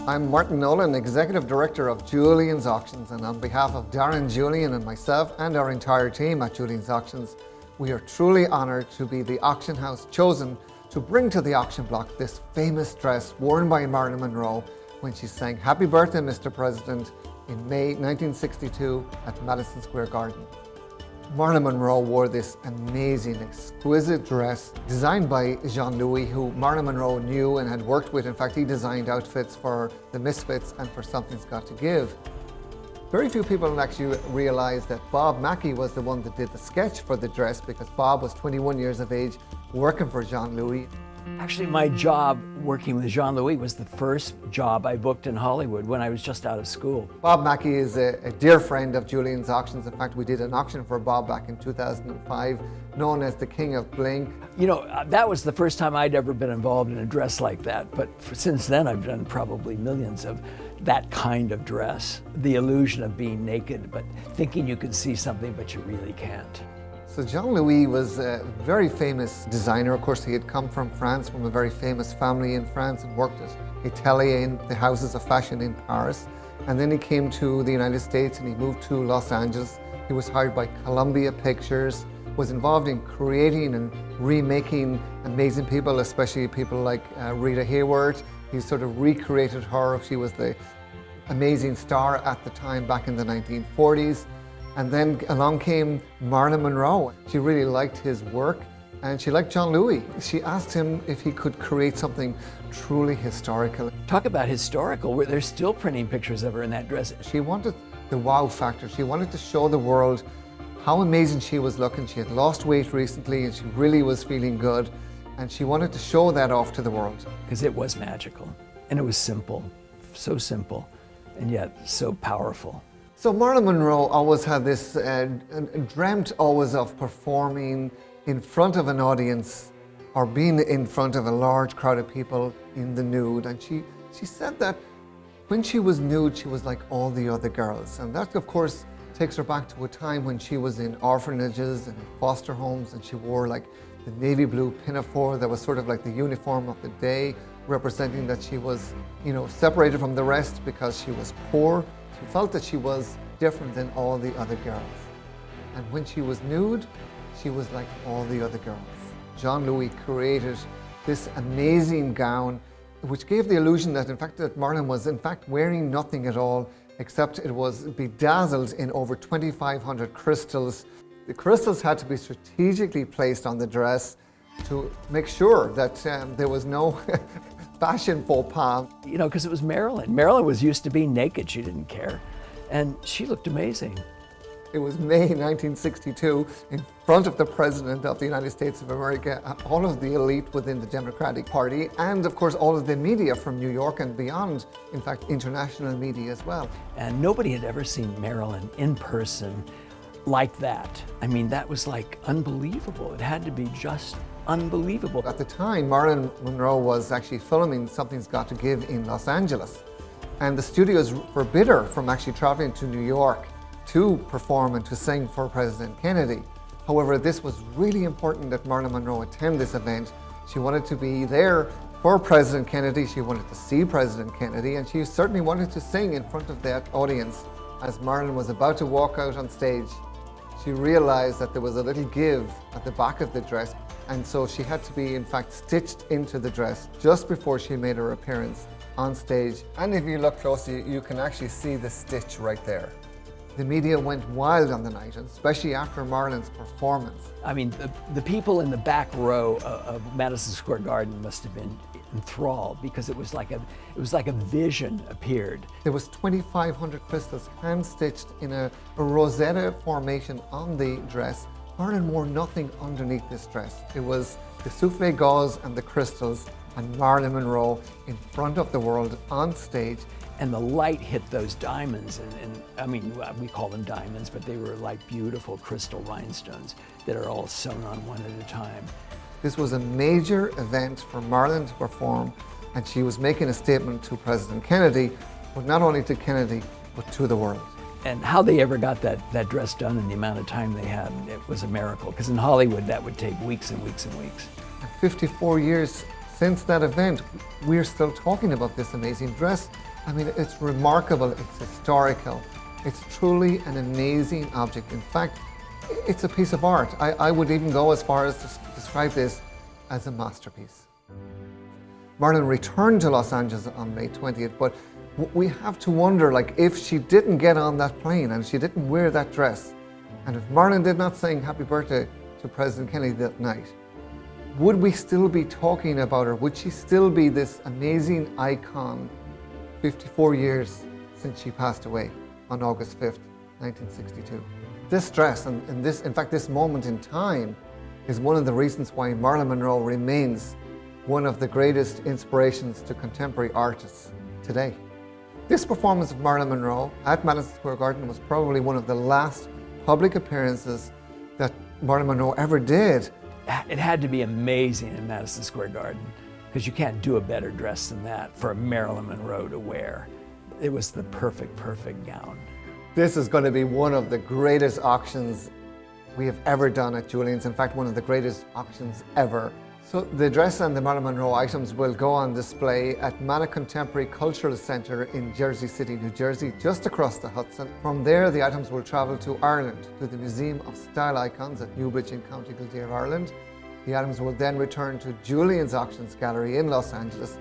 I'm Martin Nolan, Executive Director of Julien's Auctions, and on behalf of Darren, Julien and myself and our entire team at Julien's Auctions, we are truly honoured to be the auction house chosen to bring to the auction block this famous dress worn by Marilyn Monroe when she sang "Happy Birthday, Mr. President" in May 1962 at Madison Square Garden. Marilyn Monroe wore this amazing, exquisite dress designed by Jean-Louis, who Marilyn Monroe knew and had worked with. In fact, he designed outfits for the Misfits and for Something's Got to Give. Very few people actually realize that Bob Mackie was the one that did the sketch for the dress, because Bob was 21 years of age working for Jean-Louis. Actually, my job working with Jean-Louis was the first job I booked in Hollywood when I was just out of school. Bob Mackie is a dear friend of Julien's Auctions. In fact, we did an auction for Bob back in 2005, known as the King of Bling. You know, that was the first time I'd ever been involved in a dress like that, but since then I've done probably millions of that kind of dress. The illusion of being naked, but thinking you can see something, but you really can't. So Jean-Louis was a very famous designer. Of course, he had come from France, from a very famous family in France, and worked at Atelier in the houses of fashion in Paris. And then he came to the United States and he moved to Los Angeles. He was hired by Columbia Pictures, was involved in creating and remaking amazing people, especially people like Rita Hayworth. He sort of recreated her. She was the amazing star at the time back in the 1940s. And then along came Marilyn Monroe. She really liked his work and she liked Jean-Louis. She asked him if he could create something truly historical. Talk about historical, where they're still printing pictures of her in that dress. She wanted the wow factor. She wanted to show the world how amazing she was looking. She had lost weight recently and she really was feeling good. And she wanted to show that off to the world. Because it was magical and it was simple, so simple, and yet so powerful. So Marilyn Monroe always had this, dreamt always of performing in front of an audience or being in front of a large crowd of people in the nude. And she said that when she was nude, she was like all the other girls. And that, of course, takes her back to a time when she was in orphanages and foster homes, and she wore like the navy blue pinafore that was sort of like the uniform of the day, representing that she was, you know, separated from the rest because she was poor. She felt that she was different than all the other girls. And when she was nude, she was like all the other girls. Jean-Louis created this amazing gown, which gave the illusion that in fact that Marilyn was in fact wearing nothing at all, except it was bedazzled in over 2,500 crystals. The crystals had to be strategically placed on the dress to make sure that there was no fashion faux pas. You know, because it was Marilyn. Marilyn was used to being naked. She didn't care. And she looked amazing. It was May 1962, in front of the President of the United States of America, all of the elite within the Democratic Party, and of course all of the media from New York and beyond, in fact international media as well. And nobody had ever seen Marilyn in person like that. I mean, that was like unbelievable. It had to be just unbelievable. At the time, Marilyn Monroe was actually filming Something's Got to Give in Los Angeles. And the studios forbid her from actually traveling to New York to perform and to sing for President Kennedy. However, this was really important that Marilyn Monroe attend this event. She wanted to be there for President Kennedy. She wanted to see President Kennedy, and she certainly wanted to sing in front of that audience. As Marilyn was about to walk out on stage, she realized that there was a little give at the back of the dress. And so she had to be, in fact, stitched into the dress just before she made her appearance on stage. And if you look closely, you can actually see the stitch right there. The media went wild on the night, especially after Marilyn's performance. I mean, the people in the back row of Madison Square Garden must have been enthralled, because it was like a vision appeared. There was 2,500 crystals hand-stitched in a rosetta formation on the dress. Marilyn wore nothing underneath this dress. It was the souffle gauze and the crystals, and Marilyn Monroe in front of the world on stage. And the light hit those diamonds, and I mean, we call them diamonds, but they were like beautiful crystal rhinestones that are all sewn on one at a time. This was a major event for Marilyn to perform, and she was making a statement to President Kennedy, but not only to Kennedy, but to the world. And how they ever got that dress done in the amount of time they had, it was a miracle, because in Hollywood that would take weeks and weeks and weeks. And 54 years since that event, we're still talking about this amazing dress. I mean, it's remarkable, it's historical. It's truly an amazing object. In fact, it's a piece of art. I would even go as far as to describe this as a masterpiece. Marilyn returned to Los Angeles on May 20th, but we have to wonder, like, if she didn't get on that plane and she didn't wear that dress, and if Marilyn did not sing happy birthday to President Kennedy that night, would we still be talking about her? Would she still be this amazing icon 54 years since she passed away on August 5th, 1962? This dress and this, in fact, this moment in time is one of the reasons why Marilyn Monroe remains one of the greatest inspirations to contemporary artists today. This performance of Marilyn Monroe at Madison Square Garden was probably one of the last public appearances that Marilyn Monroe ever did. It had to be amazing in Madison Square Garden, because you can't do a better dress than that for Marilyn Monroe to wear. It was the perfect gown. This is going to be one of the greatest auctions we have ever done at Julien's. In fact, one of the greatest auctions ever. So the dress and the Marilyn Monroe items will go on display at Mana Contemporary Cultural Centre in Jersey City, New Jersey, just across the Hudson. From there, the items will travel to Ireland, to the Museum of Style Icons at Newbridge in County Kildare, Ireland. The items will then return to Julien's Auctions Gallery in Los Angeles,